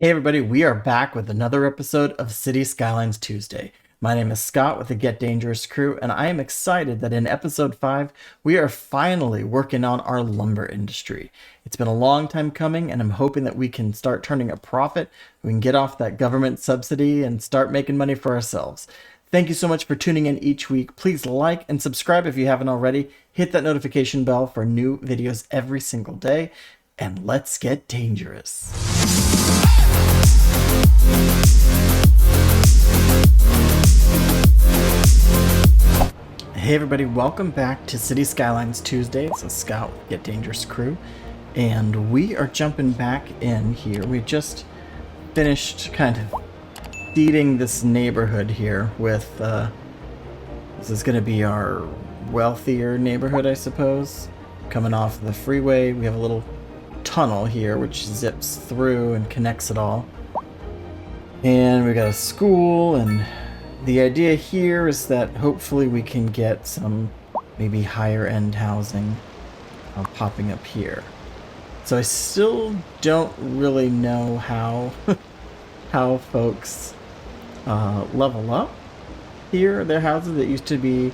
Hey everybody, we are back with another episode of City Skylines Tuesday. My name is Scott with the Get Dangerous crew, and I am excited that in episode 5, we are finally working on our lumber industry. It's been a long time coming, and I'm hoping that we can start turning a profit, we can get off that government subsidy and start making money for ourselves. Thank you so much for tuning in each week. Please like and subscribe if you haven't already. Hit that notification bell for new videos every single day, and let's get dangerous. Hey everybody, welcome back to City Skylines Tuesday. It's a Scout Get Dangerous crew, and we are jumping back in here. We just finished kind of seeding this neighborhood here with, this is going to be our wealthier neighborhood, I suppose. Coming off the freeway, we have a little tunnel here which zips through and connects it all. And we got a school, and the idea here is that hopefully we can get some maybe higher end housing popping up here. So I still don't really know how how folks level up here. Their houses that used to be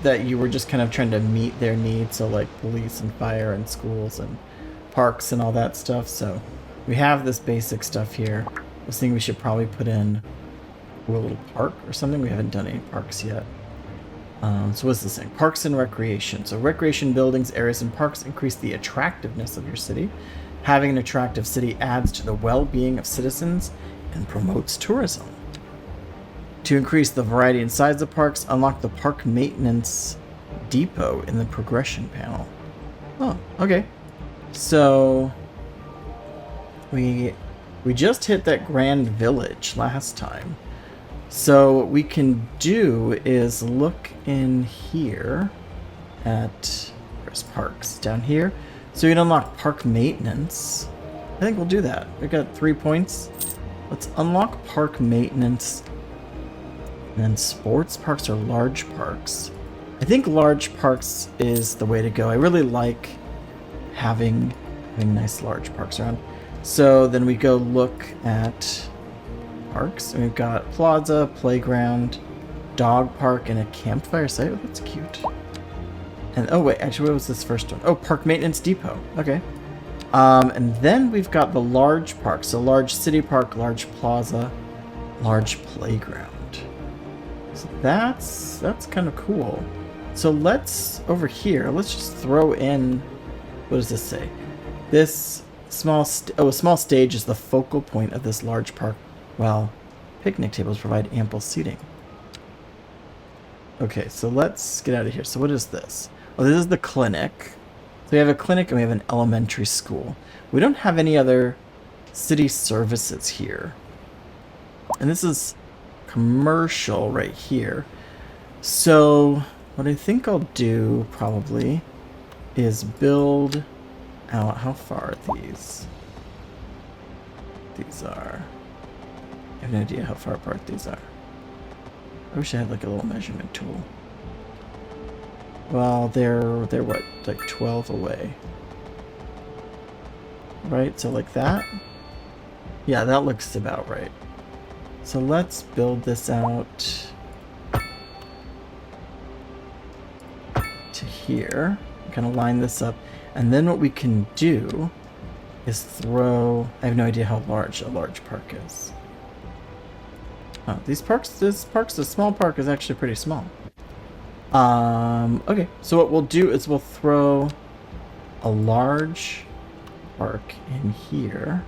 that you were just kind of trying to meet their needs, so like police and fire and schools and parks and all that stuff. So we have this basic stuff here. I was thinking we should probably put in a little park or something. We haven't done any parks yet. So what's this thing? Parks and recreation. So recreation buildings, areas, and parks increase the attractiveness of your city. Having an attractive city adds to the well-being of citizens and promotes tourism. To increase the variety and size of parks, unlock the park maintenance depot in the progression panel. Oh, okay. So we just hit that grand village last time. So what we can do is look in here at, where's parks? Down here. So you can unlock park maintenance. I think we'll do that. We got 3 points. Let's unlock park maintenance. And then sports parks or large parks. I think large parks is the way to go. I really like having nice large parks around. So then we go look at parks, and we've got plaza, playground, dog park, and a campfire site. Oh, that's cute. And oh wait, actually, what was this first one? Oh, park maintenance depot. Okay. And then we've got the large parks. So large city park, large plaza, large playground. So that's kind of cool. So let's over here. Let's just throw in. What does this say? This a small stage is the focal point of this large park, while picnic tables provide ample seating. Okay, so let's get out of here. So what is this? Oh, this is the clinic. So we have a clinic and we have an elementary school. We don't have any other city services here. And this is commercial right here. So what I think I'll do probably is build out. How far are these? These are, I have no idea how far apart these are. I wish I had like a little measurement tool. Well, they're what, like 12 away. Right, so like that? Yeah, that looks about right. So let's build this out to here. Kind of line this up. And then what we can do is throw, I have no idea how large a large park is. Oh, this small park is actually pretty small. Okay, so what we'll do is we'll throw a large park in here.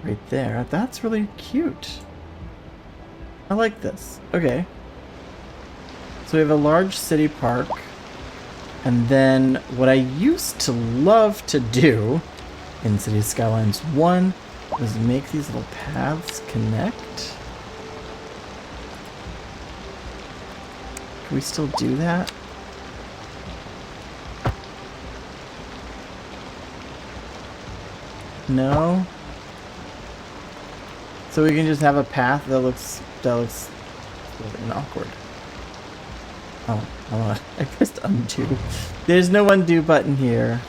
Right there. That's really cute. I like this. Okay. So we have a large city park. And then what I used to love to do in City Skylines 1 was make these little paths connect. Can we still do that? No? So we can just have a path that looks really awkward. Oh, hold on. I pressed undo. There's no undo button here.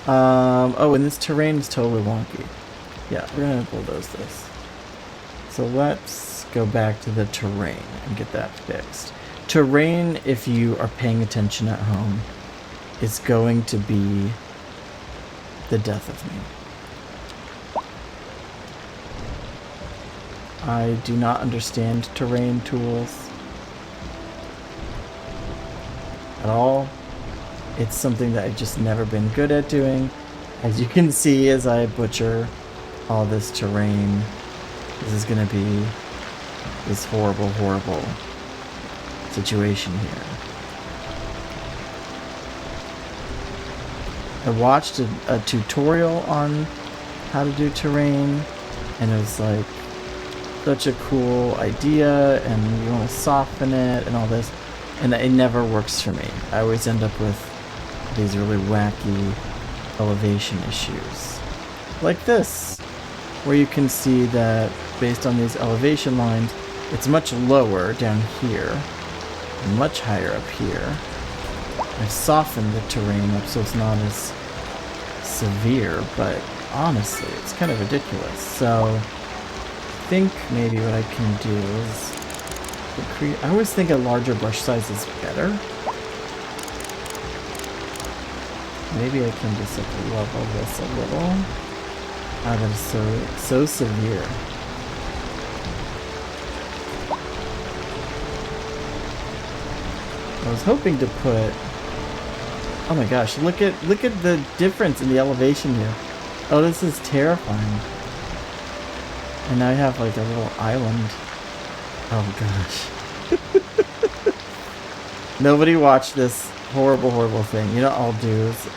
Oh, and this terrain is totally wonky. Yeah, we're gonna bulldoze this. So let's go back to the terrain and get that fixed. Terrain, if you are paying attention at home, is going to be the death of me. I do not understand terrain tools at all. It's something that I've just never been good at doing. As you can see, as I butcher all this terrain, this is going to be this horrible, horrible situation here. I watched a tutorial on how to do terrain, and it was like such a cool idea, and you want to soften it and all this, and it never works for me. I always end up with these really wacky elevation issues. Like this, where you can see that based on these elevation lines, it's much lower down here, and much higher up here. I've softened the terrain up so it's not as severe, but honestly, it's kind of ridiculous. So I think maybe what I can do is create. I always think a larger brush size is better. Maybe I can just like level this a little. Ah, that is so severe. I was hoping to put. Oh my gosh! Look at the difference in the elevation here. Oh, this is terrifying. And now I have like a little island. Oh gosh. Nobody watch this horrible, horrible thing. You know what I'll do is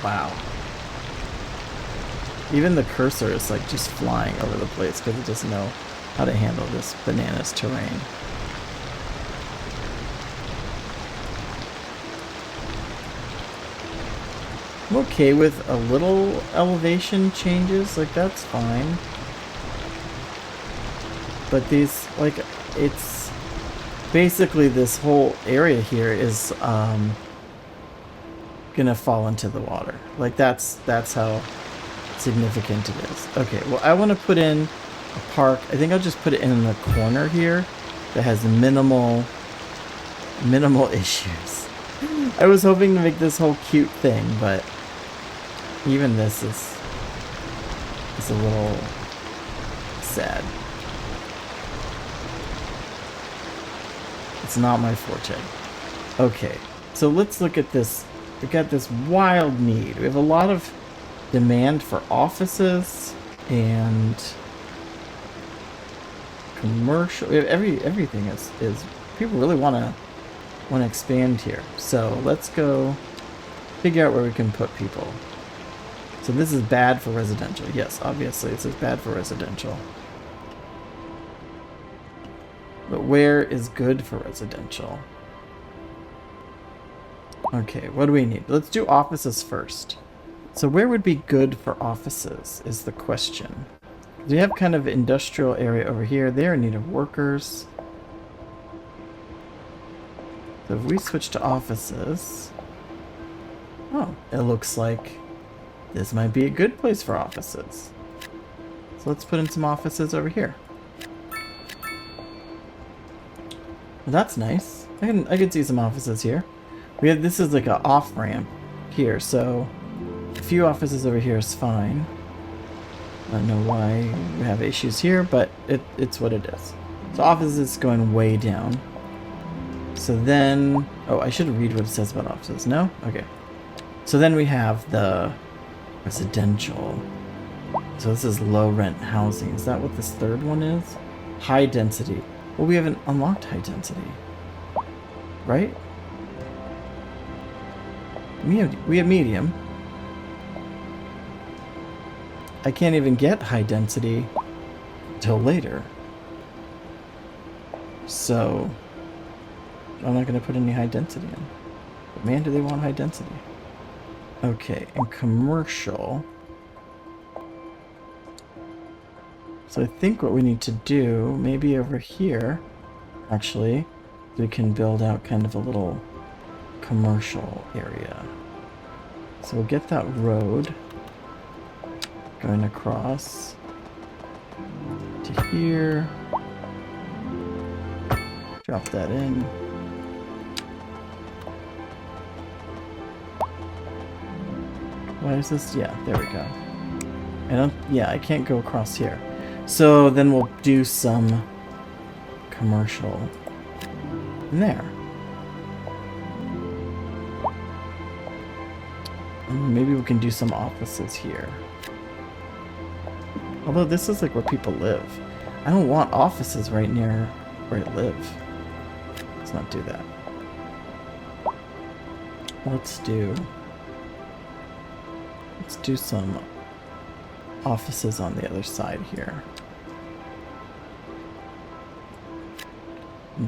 wow. Even the cursor is like just flying over the place because it doesn't know how to handle this bananas terrain. I'm okay with a little elevation changes, like that's fine. But these, like, it's basically this whole area here is gonna fall into the water. Like that's how significant it is. Okay, well I want to put in a park. I think I'll just put it in the corner here that has minimal issues. I was hoping to make this whole cute thing, but even this is a little sad. It's not my forte. Okay, so let's look at this. We've got this wild need. We have a lot of demand for offices and commercial. Everything is people really want to expand here. So let's go figure out where we can put people. So this is bad for residential. Yes, obviously this is bad for residential. But where is good for residential? Okay, what do we need? Let's do offices first. So where would be good for offices is the question. We have kind of industrial area over here. They're in need of workers. So if we switch to offices, oh, it looks like this might be a good place for offices. So let's put in some offices over here. Well, that's nice. I can see some offices here. This is like an off ramp here, so a few offices over here is fine. I don't know why we have issues here, but it's what it is. So offices is going way down. So then, oh, I should read what it says about offices. No? Okay. So then we have the residential. So this is low rent housing. Is that what this third one is? High density. Well, we haven't unlocked high density, right? We have medium. I can't even get high density until later. So I'm not going to put any high density in. But man, do they want high density. Okay, and commercial. So I think what we need to do, maybe over here, actually, we can build out kind of a little commercial area. So we'll get that road going across to here. Drop that in. Why is this? Yeah, there we go. I can't go across here. So then we'll do some commercial in there. And maybe we can do some offices here. Although this is like where people live. I don't want offices right near where I live. Let's not do that. Let's do some offices on the other side here.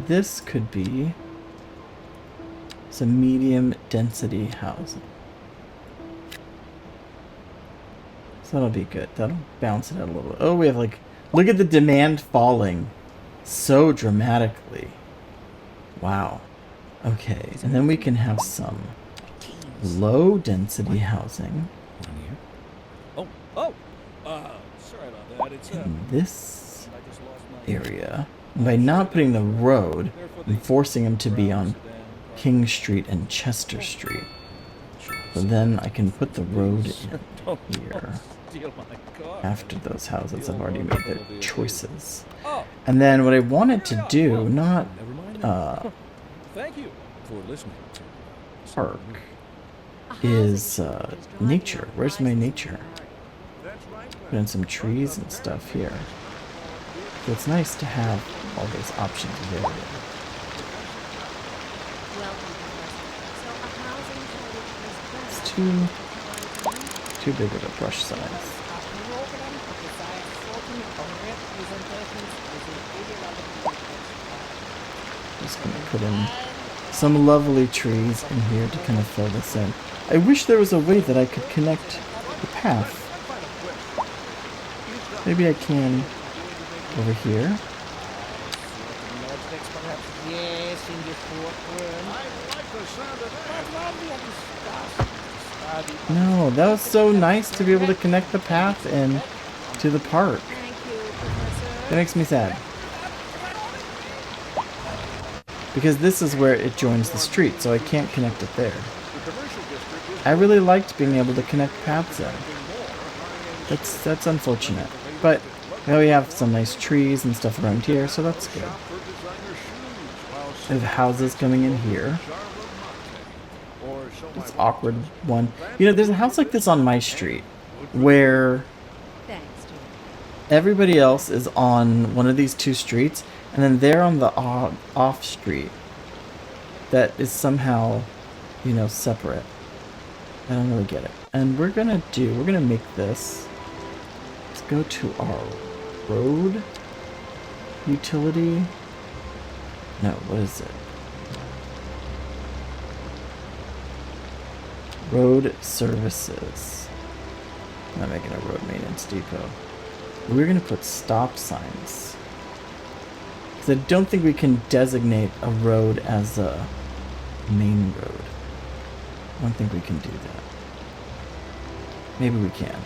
This could be some medium density housing. So that'll be good. That'll bounce it out a little. Oh, we have like, look at the demand falling so dramatically. Wow. Okay, and then we can have some low density housing. Sorry about that. It's in this area. And by not putting the road, I'm forcing them to be on King Street and Chester Street. So then I can put the road in here after those houses have already made their choices. And then what I wanted to do, not thank you for listening. park, is nature. Where's my nature? Put in some trees and stuff here. So it's nice to have all those options available. It's too big of a brush size. Just gonna put in some lovely trees in here to kind of fill this in. I wish there was a way that I could connect the path. Maybe I can over here. No, that was so nice to be able to connect the path in to the park. That makes me sad. Because this is where it joins the street, so I can't connect it there. I really liked being able to connect paths in. That's unfortunate. But now we have some nice trees and stuff around here, so that's good. We have houses coming in here. This awkward one. You know, there's a house like this on my street where everybody else is on one of these two streets, and then they're on the off street that is somehow, you know, separate. I don't really get it. And we're gonna make this. Let's go to our road utility. No, what is it? Road services. I'm not making a road maintenance depot. We're gonna put stop signs. Because I don't think we can designate a road as a main road. I don't think we can do that. Maybe we can.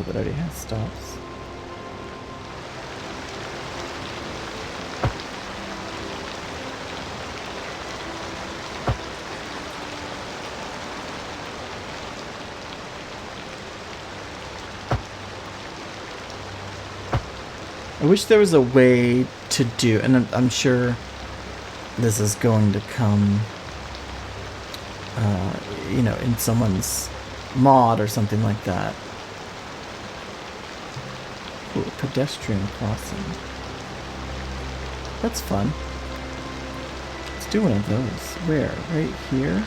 But it already has stops. I wish there was a way to do, and I'm sure this is going to come, you know, in someone's mod or something like that. Ooh, pedestrian crossing. That's fun. Let's do one of those. Where? Right here?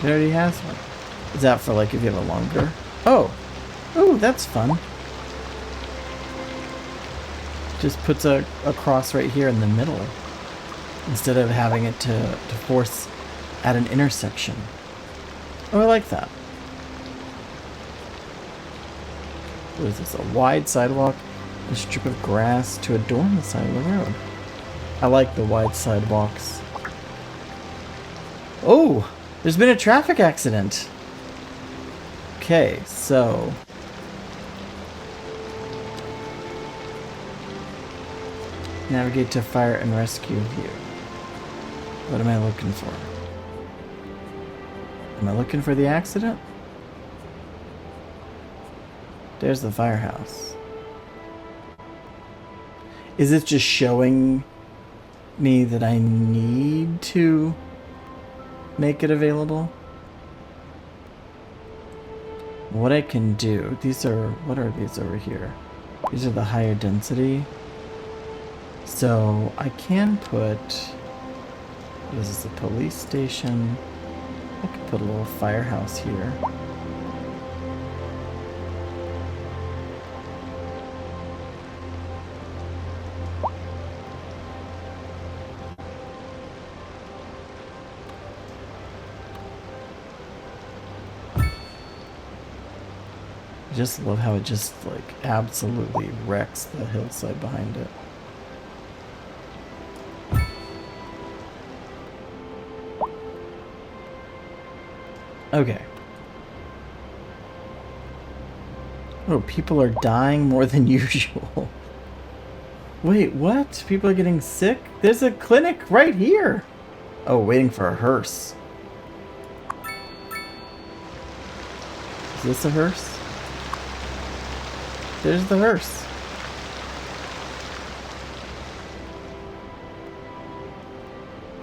It already has one. Is that for like if you have a longer? Oh! Oh, that's fun. Just puts a cross right here in the middle. Instead of having it to force at an intersection. Oh, I like that. What is this? A wide sidewalk and a strip of grass to adorn the side of the road. I like the wide sidewalks. Oh! There's been a traffic accident! Okay, so... navigate to fire and rescue view. What am I looking for? Am I looking for the accident? There's the firehouse. Is it just showing me that I need to make it available? What I can do, these are, what are these over here? These are the higher density. So I can put, this is the police station. I could put a little firehouse here. I just love how it just like absolutely wrecks the hillside behind it. Okay. Oh, people are dying more than usual. Wait, what? People are getting sick? There's a clinic right here. Oh, waiting for a hearse. Is this a hearse? There's the hearse.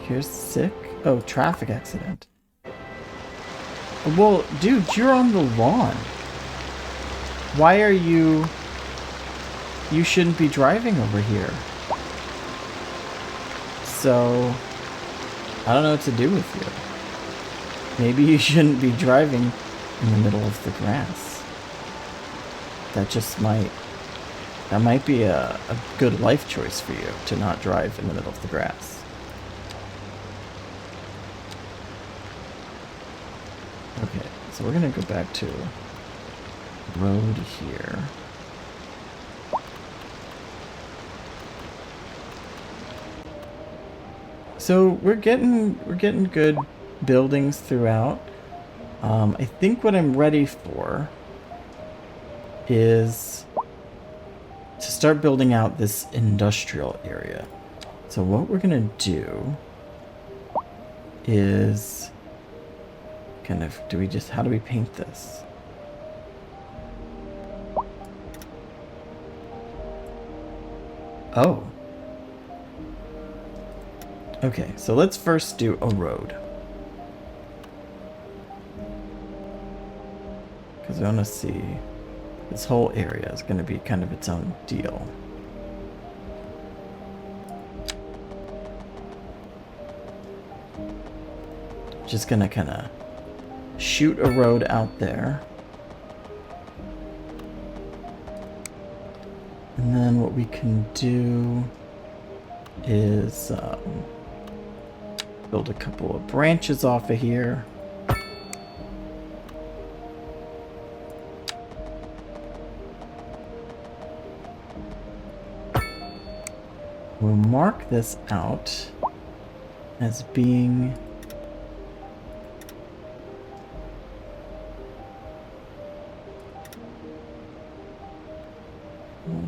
Here's sick. Oh, traffic accident. Well, dude, you're on the lawn. Why are you... You shouldn't be driving over here. So... I don't know what to do with you. Maybe you shouldn't be driving in the middle of the grass. That just might... That might be a good life choice for you, to not drive in the middle of the grass. Okay, so we're gonna go back to road here. So we're getting good buildings throughout. I think what I'm ready for is to start building out this industrial area. So what we're gonna do is kind of, how do we paint this? Oh. Okay, so let's first do a road. Because I want to see, this whole area is going to be kind of its own deal. Just going to kind of shoot a road out there. And then what we can do is build a couple of branches off of here. We'll mark this out as being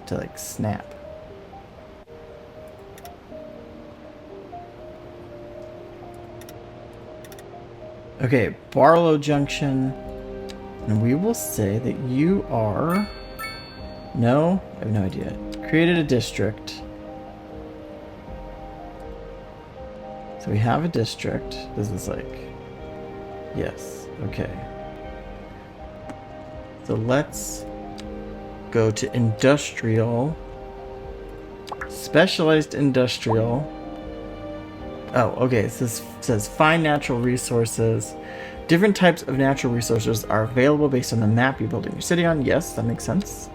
to like snap. Okay, Barlow Junction, and we will say that you are... No, I have no idea. Created a district. So we have a district. This is like... Yes, okay. So let's go to industrial. Specialized industrial. Oh, okay. It says find natural resources. Different types of natural resources are available based on the map you're building your city on. Yes, that makes sense.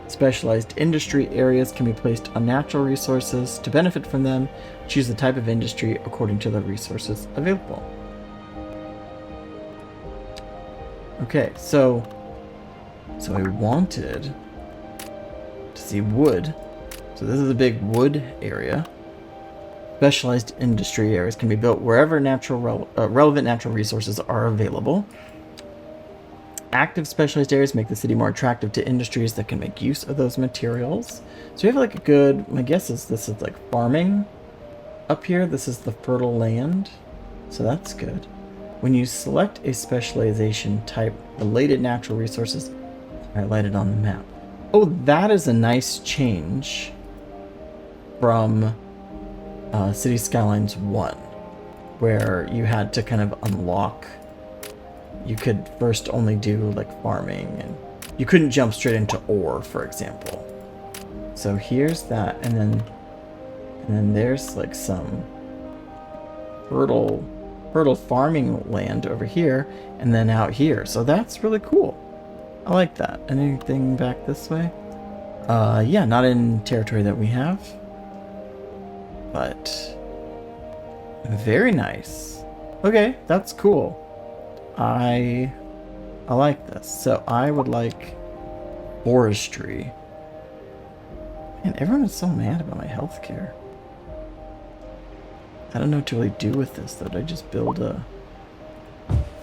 Specialized industry areas can be placed on natural resources. To benefit from them, choose the type of industry according to the resources available. Okay, so I wanted to see wood. So this is a big wood area. Specialized industry areas can be built wherever relevant natural resources are available. Active specialized areas make the city more attractive to industries that can make use of those materials. So we have like a good, my guess is this is like farming up here. This is the fertile land. So that's good. When you select a specialization type, related natural resources are highlighted on the map. Oh, that is a nice change from City Skylines 1, where you had to kind of unlock. You could first only do like farming, and you couldn't jump straight into ore, for example. So here's that, and then there's like some fertile farming land over here, and then out here. So that's really cool. I like that. Anything back this way? Yeah, not in territory that we have. But very nice. Okay, that's cool. I like this. So I would like forestry. Man, everyone is so mad about my healthcare. I don't know what to really do with this though. Did I just build a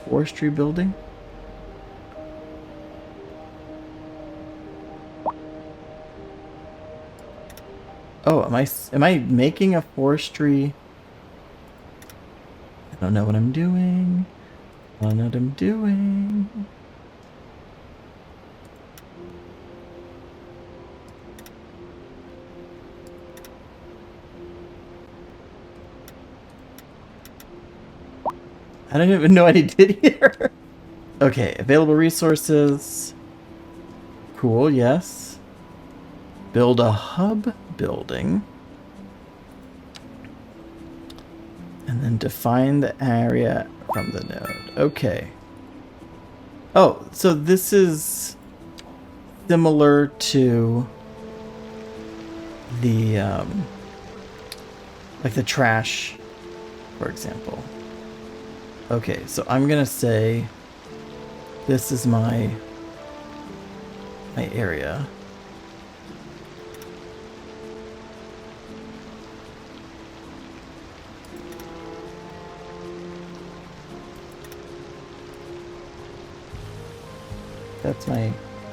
forestry building? Oh, am I making a forestry? I don't know what I'm doing. I don't know what I'm doing. I don't even know what I did here. Okay, available resources. Cool, yes. Build a hub building. And then define the area from the node. Okay. Oh, so this is similar to the, like the trash, for example. Okay, so I'm gonna say this is my area.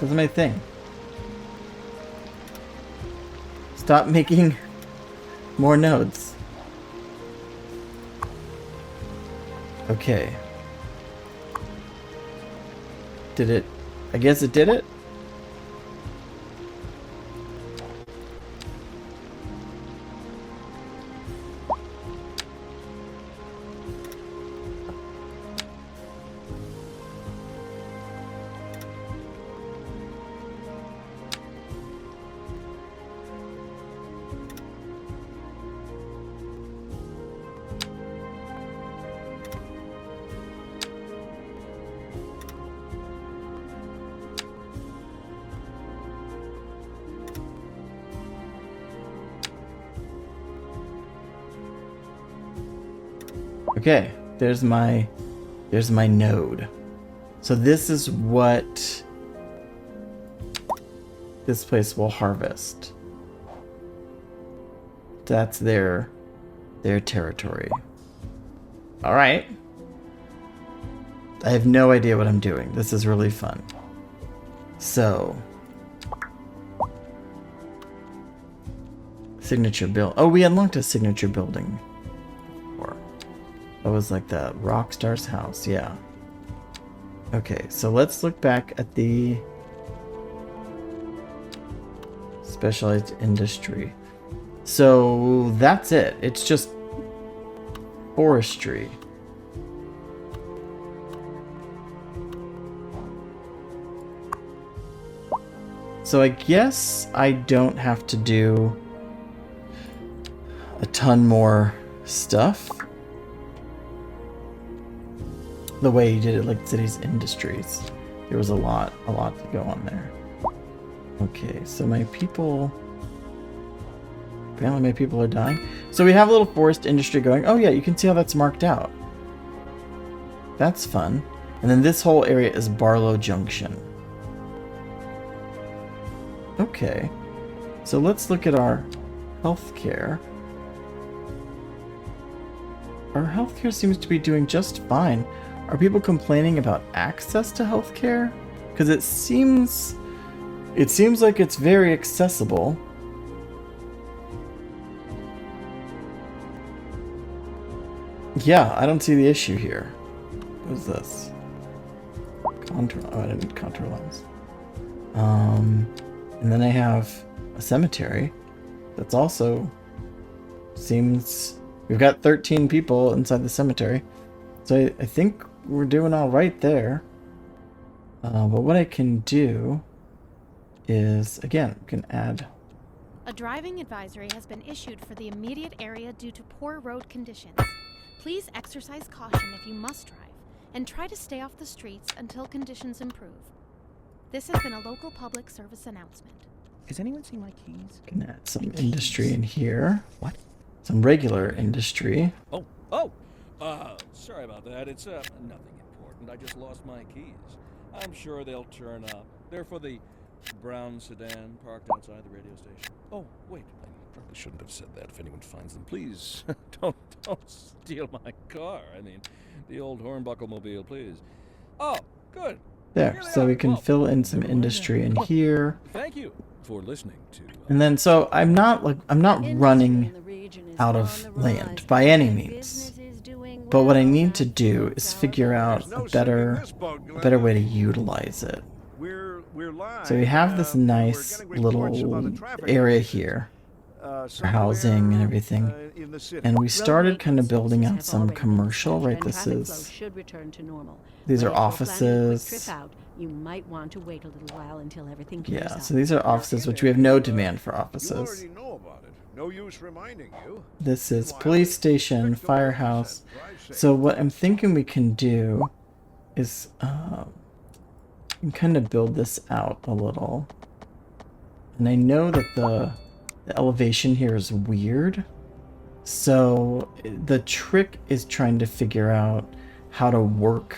That's my thing. Stop making more nodes. Okay. Did it? I guess it did it? Okay, there's my node. So this is what this place will harvest. That's their territory. All right. I have no idea what I'm doing. This is really fun. So, signature build. Oh, we unlocked a signature building. That was like the Rockstar's house, yeah. Okay, so let's look back at the specialized industry. So that's it. It's just forestry. So I guess I don't have to do a ton more stuff. The way you did it, like cities industries. There was a lot to go on there. Okay, so my people... Apparently my people are dying. So we have a little forest industry going. Oh yeah, you can see how that's marked out. That's fun. And then this whole area is Barlow Junction. Okay. So let's look at our healthcare. Our healthcare seems to be doing just fine. Are people complaining about access to healthcare? Because it seems like it's very accessible. Yeah, I don't see the issue here. What is this? Contour. Oh, I didn't need contour lines. And then I have a cemetery. That's also seems. We've got 13 people inside the cemetery, so I think we're doing all right there. But what I can do is, again, we can add. A driving advisory has been issued for the immediate area due to poor road conditions. Please exercise caution if you must drive, and try to stay off the streets until conditions improve. This has been a local public service announcement. Has anyone seen my keys? Can add some industry in here. What? Some regular industry. Sorry about that. It's nothing important. I just lost my keys. I'm sure they'll turn up. They're for the brown sedan parked outside the radio station. Oh, wait. I probably shouldn't have said that. If anyone finds them, please don't steal my car. I mean, the old hornbuckle mobile, please. Oh, good. There, Here they so are. we can Oh, fill in some industry in here. Thank you for listening to. And then, so I'm not running out of land by any means. But what I need to do is figure out a better way to utilize it. So we have this nice little area here for housing and everything. And we started kind of building out some commercial, right? These are offices. You might want to wait a little while until everything Yeah, so these are offices, which we have no demand for offices. No use reminding you. This is police station, firehouse. So what I'm thinking we can do is kind of build this out a little. And I know that the elevation here is weird. So the trick is trying to figure out how to work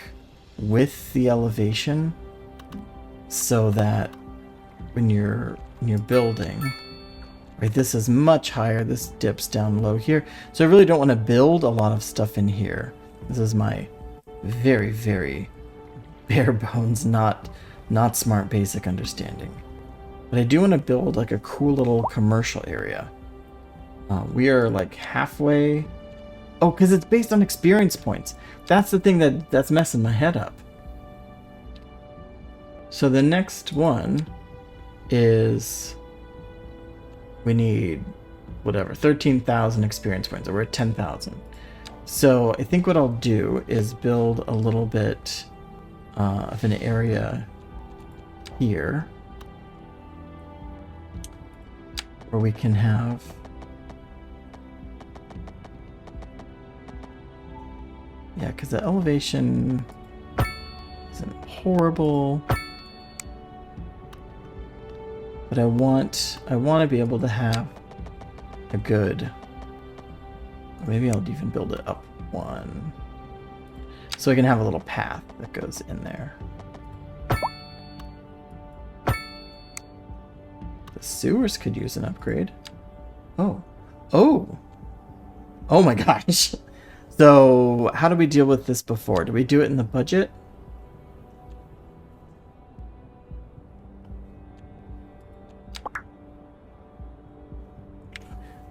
with the elevation so that when you're building, right, this is much higher, this dips down low here. So I really don't want to build a lot of stuff in here. This is my very, very bare bones, not smart basic understanding. But I do want to build like a cool little commercial area. We are like halfway. Oh, because it's based on experience points. That's the thing that's messing my head up. So the next one is we need whatever 13,000 experience points. So we're at 10,000. So I think what I'll do is build a little bit of an area here where we can have because the elevation isn't horrible, but I want to be able to have a good. Maybe I'll even build it up one, so I can have a little path that goes in there. The sewers could use an upgrade. Oh my gosh. So how do we deal with this before? Do we do it in the budget?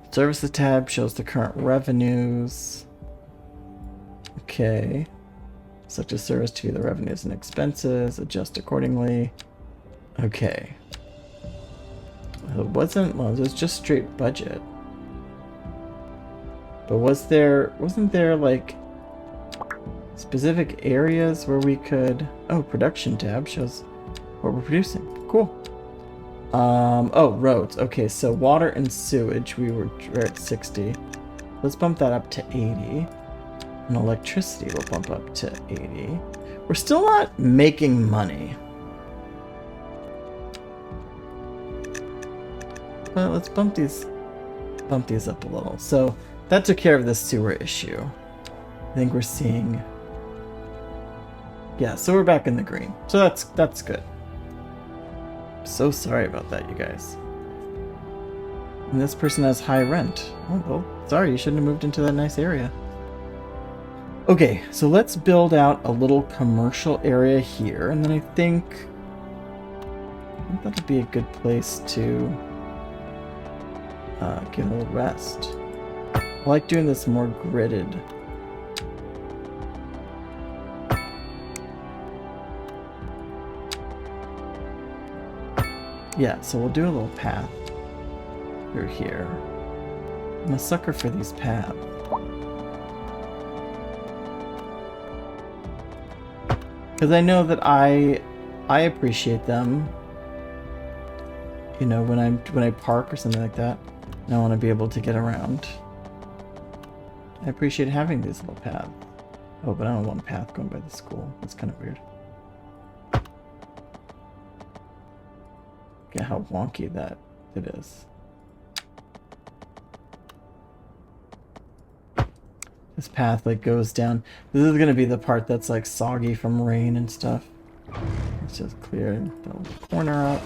Services tab shows the current revenues. Okay. Such a service to view the revenues and expenses. Adjust accordingly. Okay. It wasn't, well, it was just straight budget. But wasn't there like specific areas where we could, oh, production tab shows what we're producing. Cool. Oh, roads. Okay, so water and sewage, we're at 60. Let's bump that up to 80. And electricity will bump up to 80. We're still not making money. But let's bump these up a little. So that took care of the sewer issue. I think we're seeing Yeah, so we're back in the green. So that's good. So sorry about that, you guys. And this person has high rent. Oh, well, sorry, you shouldn't have moved into that nice area. Okay, so let's build out a little commercial area here, and then I think that'll be a good place to get a little rest. I like doing this more gridded. Yeah, so we'll do a little path through here. I'm a sucker for these paths. Because I know that I appreciate them. You know, when I park or something like that, and I want to be able to get around. I appreciate having these little paths. Oh, but I don't want a path going by the school. That's kind of weird. Look at how wonky that it is. This path like goes down. This is gonna be the part that's like soggy from rain and stuff. Let's just clear the corner up.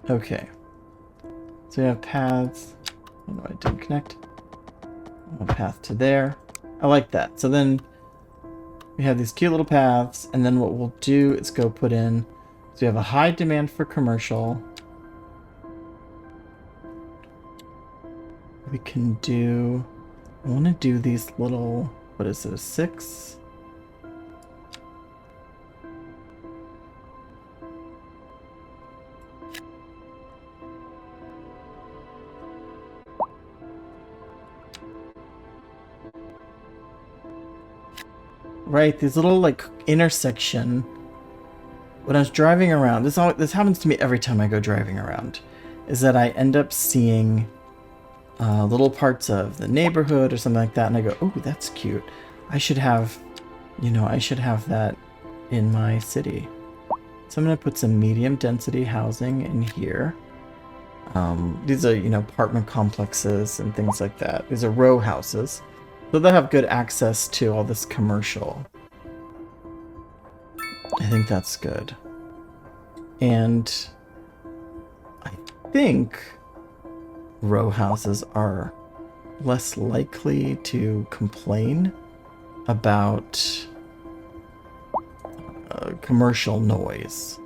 Okay. So we have paths. Oh no, I didn't connect. One path to there. I like that. So then we have these cute little paths, and then what we'll do is go put in. So we have a high demand for commercial. We can do. I want to do these little. What is it? 6. Right, these little like intersection. When I was driving around, this happens to me every time I go driving around, is that I end up seeing little parts of the neighborhood or something like that, and I go, "Oh, that's cute. I should have, I should have that in my city." So I'm gonna put some medium density housing in here. These are, apartment complexes and things like that. These are row houses. So they'll have good access to all this commercial. I think that's good. And I think row houses are less likely to complain about commercial noise.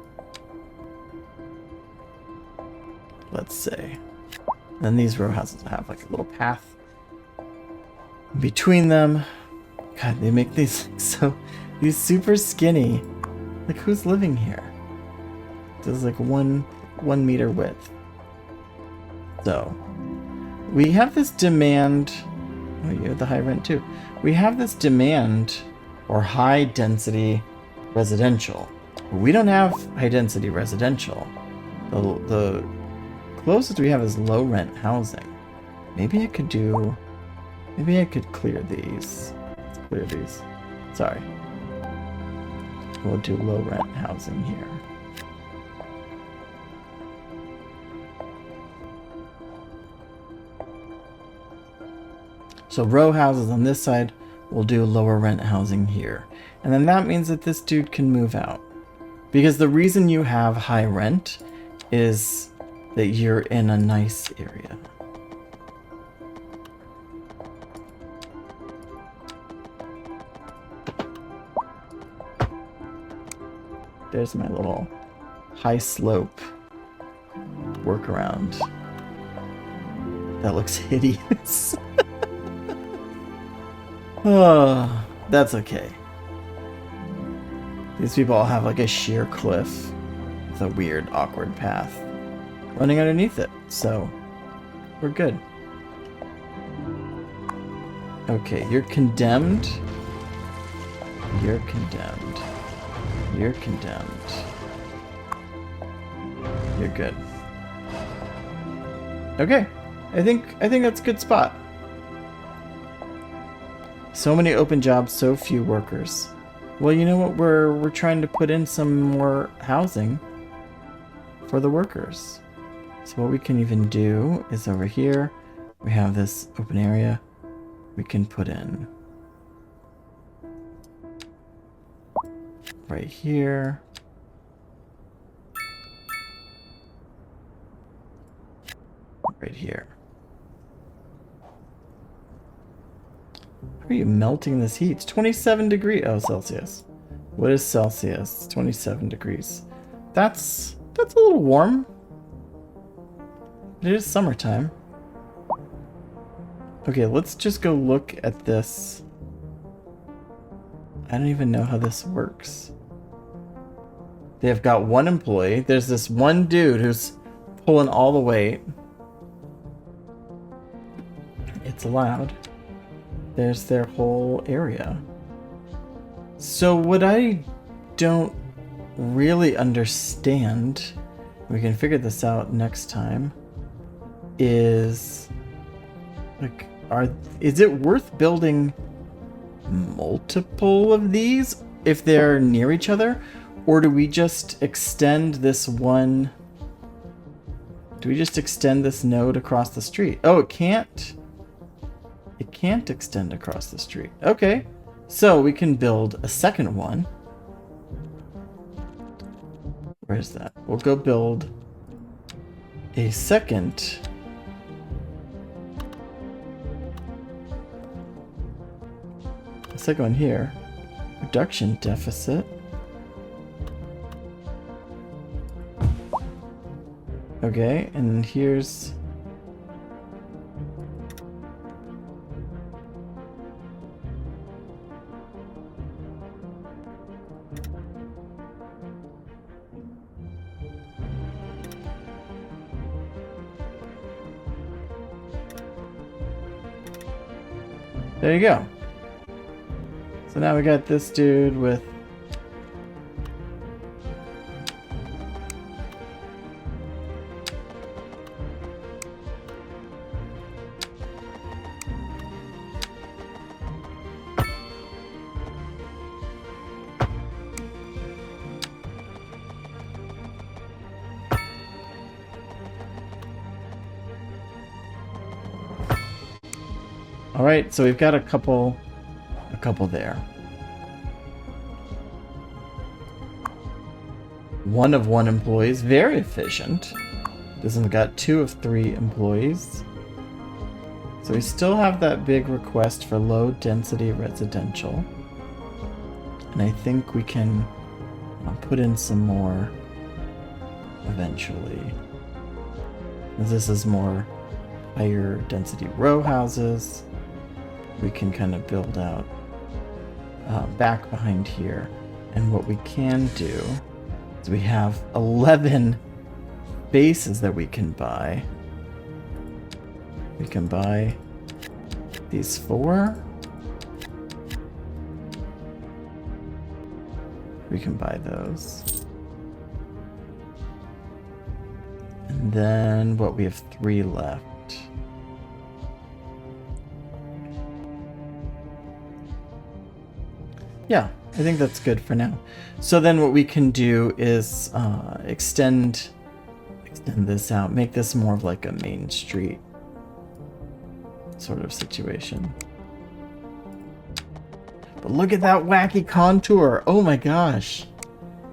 Let's say. Then these row houses have like a little path between them. God, they make these these super skinny. Like, who's living here? This is like one meter width. So we have this demand. Oh, you have the high rent too. We have this demand or high density residential. We don't have high density residential. The closest we have is low rent housing. Maybe I could clear these. Let's clear these. Sorry. We'll do low rent housing here. So row houses on this side, we'll do lower rent housing here. And then that means that this dude can move out. Because the reason you have high rent is that you're in a nice area. There's my little high slope workaround. That looks hideous. Oh, that's okay. These people all have like a sheer cliff with a weird, awkward path running underneath it, so we're good. Okay, you're condemned. You're condemned. You're condemned. You're good. Okay, I think that's a good spot. So many open jobs, so few workers. Well, you know what? We're trying to put in some more housing for the workers. So what we can even do is over here, we have this open area. We can put in right here. Right here. How are you melting this heat? It's 27 degrees. Oh, Celsius. What is Celsius? It's 27 degrees. That's a little warm. It is summertime. Okay, let's just go look at this. I don't even know how this works. They've got one employee. There's this one dude who's pulling all the weight. It's allowed. There's their whole area. So what I don't really understand, we can figure this out next time, is like, is it worth building multiple of these if they're near each other? Or do we just extend this one? Do we just extend this node across the street? Oh, it can't. It can't extend across the street. Okay. So we can build a second one. Where is that? We'll go build a second. A second one here. Production deficit. Okay, and here's... There you go. So now we got this dude with... All right, so we've got a couple there. One of one employees, very efficient. This one's got 2 of 3 employees. So we still have that big request for low density residential. And I think we can put in some more eventually. This is more higher density row houses. We can kind of build out back behind here. And what we can do is we have 11 bases that we can buy. We can buy these 4. We can buy those. And then what, we have 3 left. Yeah, I think that's good for now. So then what we can do is extend this out, make this more of like a main street sort of situation. But look at that wacky contour. Oh my gosh.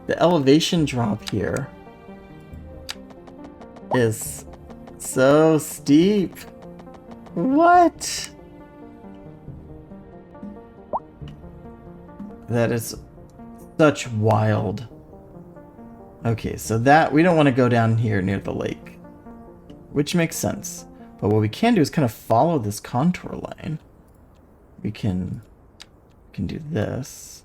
The elevation drop here is so steep. What? That is such wild. Okay, so that we don't want to go down here near the lake, which makes sense. But what we can do is kind of follow this contour line. We can do this.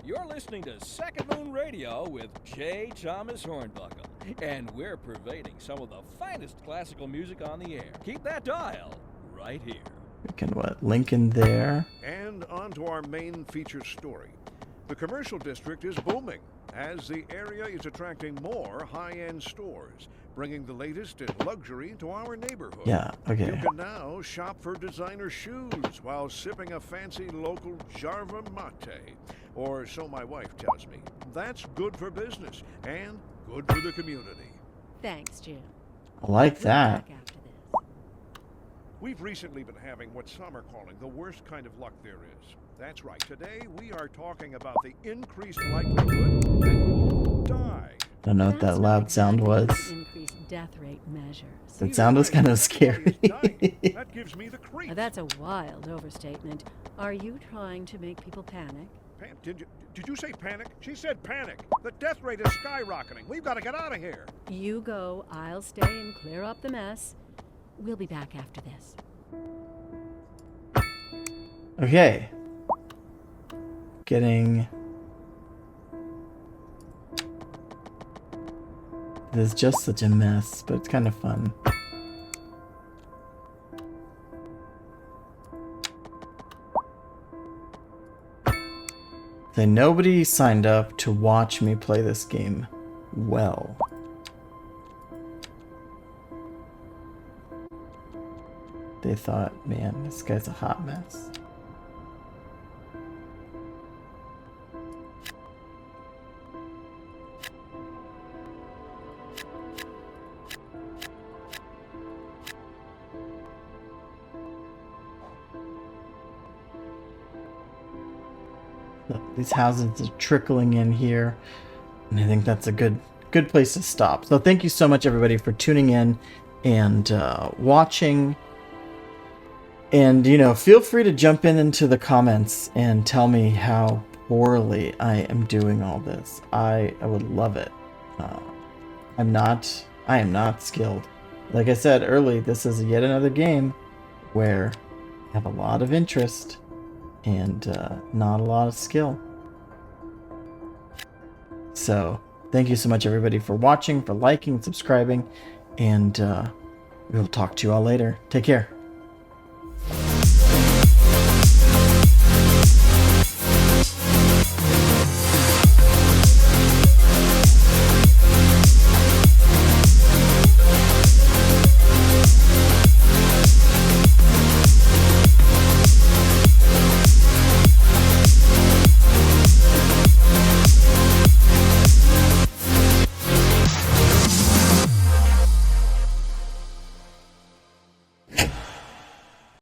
You're listening to Second Moon Radio with J. Thomas Hornbuckle, and we're pervading some of the finest classical music on the air. Keep that dial right here. We can, link in there. And on to our main feature story. The commercial district is booming as the area is attracting more high-end stores, bringing the latest in luxury to our neighborhood. Yeah, okay. You can now shop for designer shoes while sipping a fancy local Jarva mate. Or so my wife tells me. That's good for business and good for the community. Thanks, Jim. I like We'll that. be back after this. We've recently been having what some are calling the worst kind of luck there is. That's right. Today we are talking about the increased likelihood that you'll die. Don't know what That's that not loud sound exactly was. an increased death rate measures. That sound was kind of scary. That gives me the creeps. Now, that's a wild overstatement. Are you trying to make people panic? Did you say panic? She said panic. The death rate is skyrocketing. We've got to get out of here. You go, I'll stay and clear up the mess. We'll be back after this. Okay. Getting... It's just such a mess, but it's kind of fun. So nobody signed up to watch me play this game well. They thought, man, this guy's a hot mess. Look, these houses are trickling in here, and I think that's a good place to stop. So thank you so much, everybody, for tuning in and watching. And, you know, feel free to jump into the comments and tell me how poorly I am doing all this. I would love it. I am not skilled. Like I said early, this is yet another game where I have a lot of interest and not a lot of skill. So thank you so much, everybody, for watching, for liking, subscribing, and we will talk to you all later. Take care.